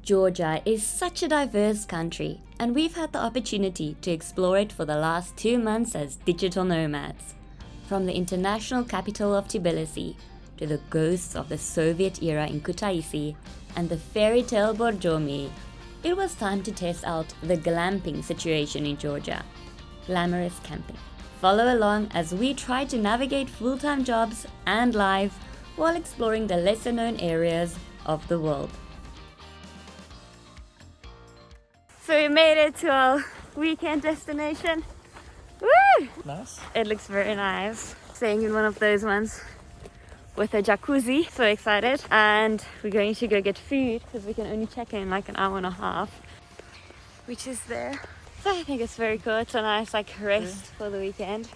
Georgia is such a diverse country, and we've had the opportunity to explore it for the last 2 months as digital nomads. From the international capital of Tbilisi to the ghosts of the Soviet era in Kutaisi and the fairy tale Borjomi, it was time to test out the glamping situation in Georgia. Glamorous camping. Follow along as we try to navigate full-time jobs and life while exploring the lesser-known areas of the world. So we made it to our weekend destination. Woo! Nice. It looks very nice. Staying in one of those ones with a jacuzzi. So excited. And we're going to go get food because we can only check in like an hour and a half, which is there. So I think it's very cool. It's a nice like rest for the weekend.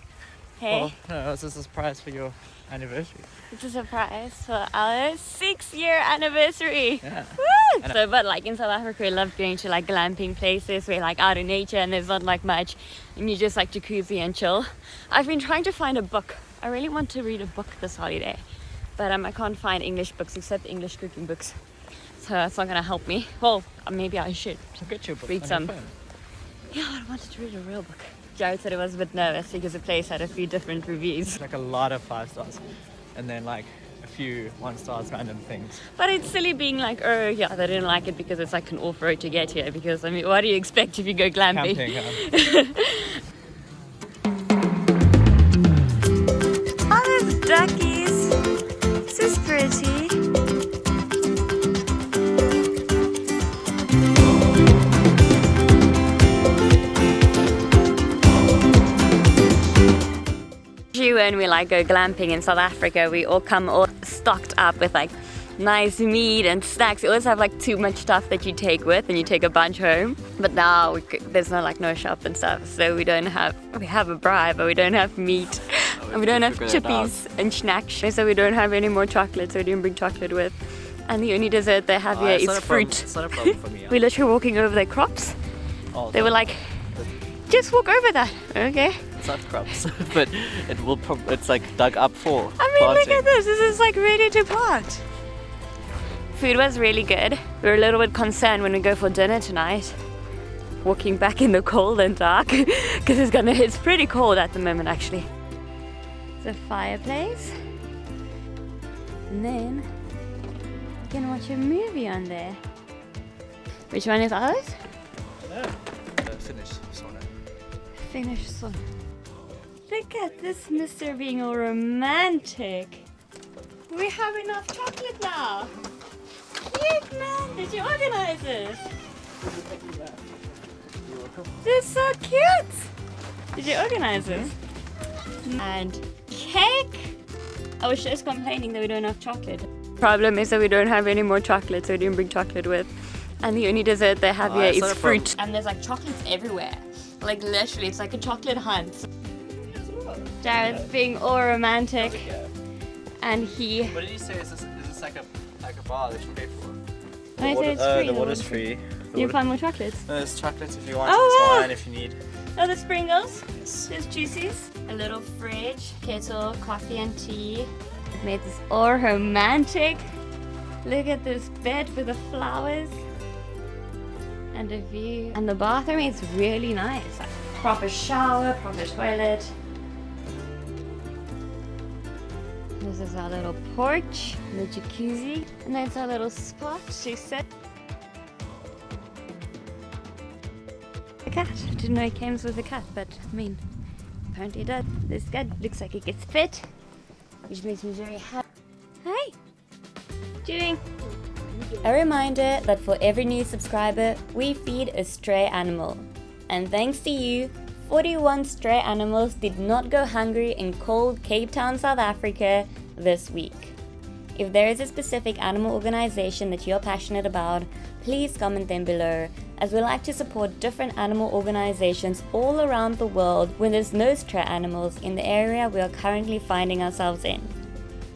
Hey. Well, no, it's a surprise for your anniversary. It's a surprise for our 6-year anniversary. Yeah. Woo! So, but like in South Africa, we love going to like glamping places where like out in nature and there's not like much, and you just like jacuzzi and chill. I've been trying to find a book. I really want to read a book this holiday, but I can't find English books except English cooking books. So that's not gonna help me. Well, maybe I should Get your book read on some. your phone. Yeah, I wanted to read a real book. Jared said he was a bit nervous because the place had a few different reviews. Like a lot of 5 stars, and then like a few 1 stars random things. But it's silly being like, oh yeah, they didn't like it because it's like an off-road to get here. Because I mean, what do you expect if you go glamping? Camping. Oh, there's duckies. This is pretty. When we like go glamping in South Africa, we all come all stocked up with like nice meat and snacks. You always have like too much stuff that you take with and you take a bunch home. But now there's no shop and stuff, so we have a braai, but we don't have meat. And we don't have chippies and snacks, so we don't have any more chocolate, so we didn't bring chocolate with. And the only dessert they have here is fruit. It's not a problem for me. We're literally walking over their crops. They were like, just walk over that. Okay. It's not crops, but it's like dug up for I mean, planting. look at this. This is like ready to plant. Food was really good. We were a little bit concerned when we go for dinner tonight, walking back in the cold and dark, because it's pretty cold at the moment actually. It's a fireplace, and then you can watch a movie on there. Which one is ours? Finish sauna. Finnish sauna. Look at this Mr. being all romantic. We have enough chocolate now. Cute man, did you organize this? This is so cute. Did you organize this? And cake. I was just complaining that we don't have chocolate. Problem is that we don't have any more chocolate, so we didn't bring chocolate with. And the only dessert they have here is fruit. And there's like chocolates everywhere. Like literally, it's like a chocolate hunt. Jared's being all romantic, and he. What did you say? Is this like a bar that you pay for? I say it's free. The water's free. You find more chocolates. No, there's chocolates if you want. Oh, There's wow. wine if you need. Oh, the Sprinkles. Yes. There's juices. A little fridge, kettle, coffee and tea. It made this all romantic. Look at this bed with the flowers and a view. And the bathroom is really nice. Like, proper shower, proper toilet. This is our little porch, the jacuzzi, and that's our little spot to sit. A cat. Didn't know it came with a cat, but I mean, apparently it does. This guy looks like it gets fed, which makes me very happy. Hi! Doing? A reminder that for every new subscriber, we feed a stray animal. And thanks to you, 41 stray animals did not go hungry in cold Cape Town, South Africa this week. If there is a specific animal organization that you're passionate about, please comment them below, as we like to support different animal organizations all around the world when there's no stray animals in the area we are currently finding ourselves in.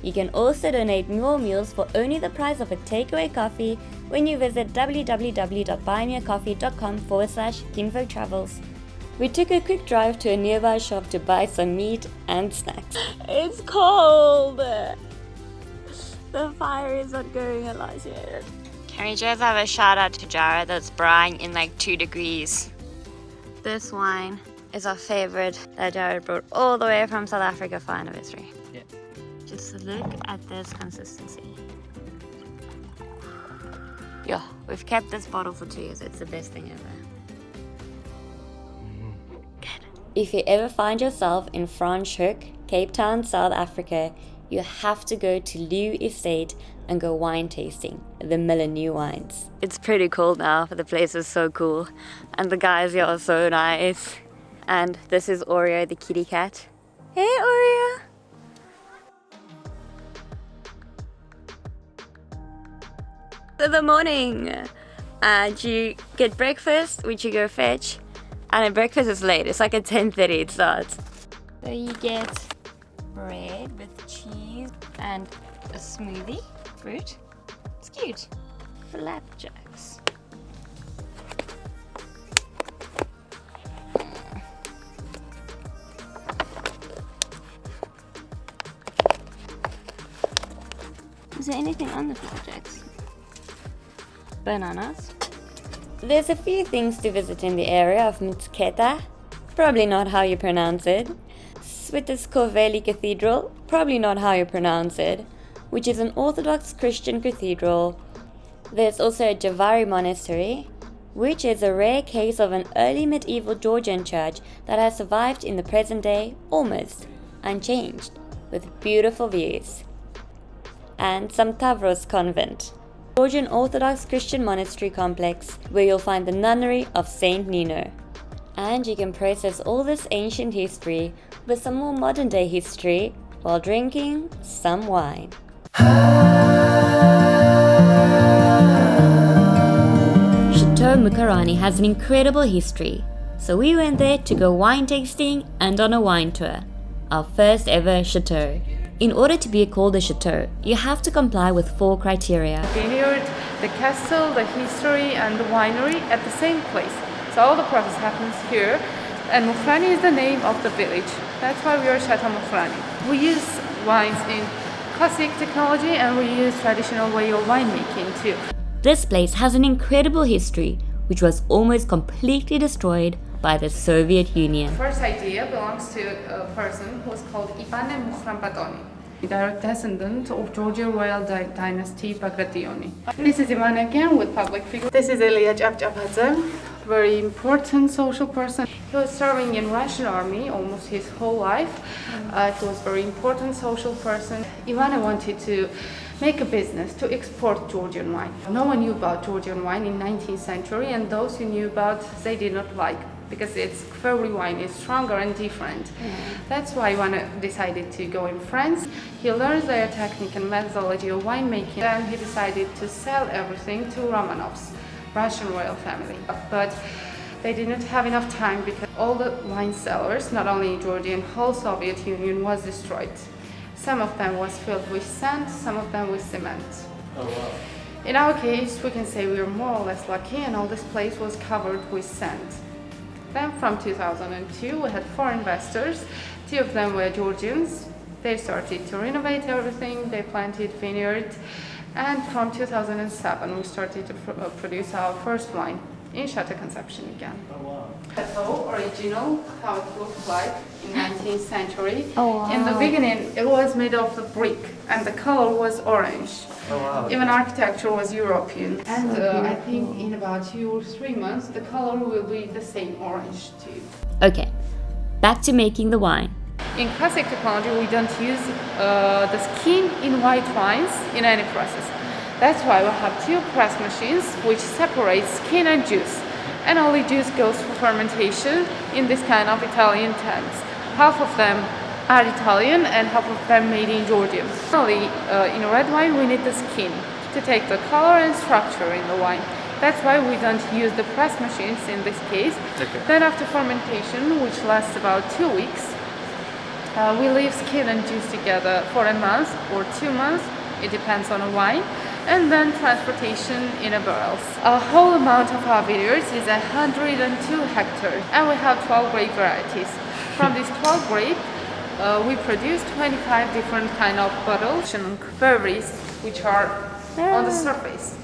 You can also donate more meals for only the price of a takeaway coffee when you visit www.buymeacoffee.com/kinfolktravels. We took a quick drive to a nearby shop to buy some meat and snacks. It's cold! The fire is not going a lot yet. And we just have a shout out to Jara that's brewing in like 2 degrees. This wine is our favorite that Jared brought all the way from South Africa for anniversary. Yeah. Just look at this consistency. Yeah, we've kept this bottle for 2 years. It's the best thing ever. Good. If you ever find yourself in Franschhoek, Cape Town, South Africa, you have to go to Leeu Estate and go wine tasting at the Miller New Wines. It's pretty cold now, but the place is so cool. And the guys here are so nice. And this is Oreo, the kitty cat. Hey, Oreo! In the morning, and you get breakfast, which you go fetch. And then breakfast is late. It's like at 10:30 it starts. So you get bread with cheese and a smoothie, fruit. It's cute. Flapjacks. Is there anything on the flapjacks? Bananas. There's a few things to visit in the area of Mtshketa, probably not how you pronounce it. Svetitskhovelo Cathedral, probably not how you pronounce it, which is an Orthodox Christian cathedral. There's also a Jvari Monastery, which is a rare case of an early medieval Georgian church that has survived in the present day almost unchanged, with beautiful views. And Samtavro's Convent, Georgian Orthodox Christian monastery complex where you'll find the nunnery of Saint Nino. And you can process all this ancient history with some more modern day history while drinking some wine. Chateau Mukhrani has an incredible history, so we went there to go wine tasting and on a wine tour, our first ever chateau. In order to be called a chateau, you have to comply with 4 criteria. The vineyard, the castle, the history, and the winery at the same place. So all the process happens here, and Mukhrani is the name of the village. That's why we are Chateau Mukhrani. We use wines in classic technology, and we use traditional way of winemaking too. This place has an incredible history, which was almost completely destroyed by the Soviet Union. The first idea belongs to a person who was called Ivan Mukhrani, direct descendant of Georgian royal dynasty Bagrationi. This is Ivan again with public figure. This is Elia Chavchavadze, very important social person. He was serving in Russian army almost his whole life. He was very important social person. Ivan wanted to make a business to export Georgian wine. No one knew about Georgian wine in 19th century, and those who knew about, they did not like, because its every wine is stronger and different. That's why Ivan decided to go in France. He learned their technique and methodology of winemaking. Then he decided to sell everything to Romanovs, Russian royal family. But they did not have enough time because all the wine cellars, not only in Georgia, and whole Soviet Union was destroyed. Some of them was filled with sand, some of them with cement. Oh wow. In our case, we can say we were more or less lucky, and all this place was covered with sand. Then from 2002 we had 4 investors, 2 of them were Georgians. They started to renovate everything, they planted vineyards, and from 2007 we started to produce our first wine in Chateau Conception again. Oh wow. Chateau original, how it looked like in 19th century. Oh, wow. In the beginning it was made of the brick and the color was orange. Oh wow. Even architecture was European. And I think in about 2 or 3 months the color will be the same orange too. Okay, back to making the wine. In classic technology we don't use the skin in white wines in any process. That's why we have 2 press machines which separate skin and juice. And only juice goes for fermentation in this kind of Italian tanks. Half of them are Italian and half of them made in Georgia. Only in red wine we need the skin to take the color and structure in the wine. That's why we don't use the press machines in this case. Okay. Then after fermentation, which lasts about 2 weeks, we leave skin and juice together for a month or 2 months, it depends on the wine, and then transportation in a barrels. Our whole amount of our vineyards is 102 hectares, and we have 12 grape varieties. From these 12 grape, we produce 25 different kind of bottles and breweries which are on the surface.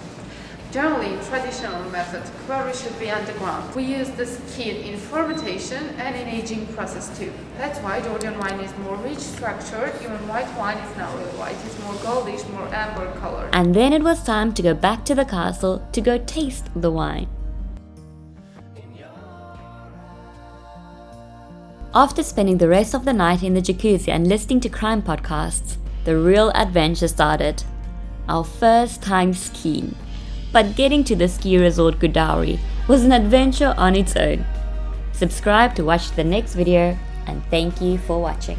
Generally, in traditional method, quarry should be underground. We use this kit in fermentation and in aging process too. That's why Georgian wine is more rich structured. Even white wine is not really white, it's more goldish, more amber colored. And then it was time to go back to the castle to go taste the wine. After spending the rest of the night in the jacuzzi and listening to crime podcasts, the real adventure started. Our first time skiing. But getting to the ski resort Godavari was an adventure on its own. Subscribe to watch the next video, and thank you for watching.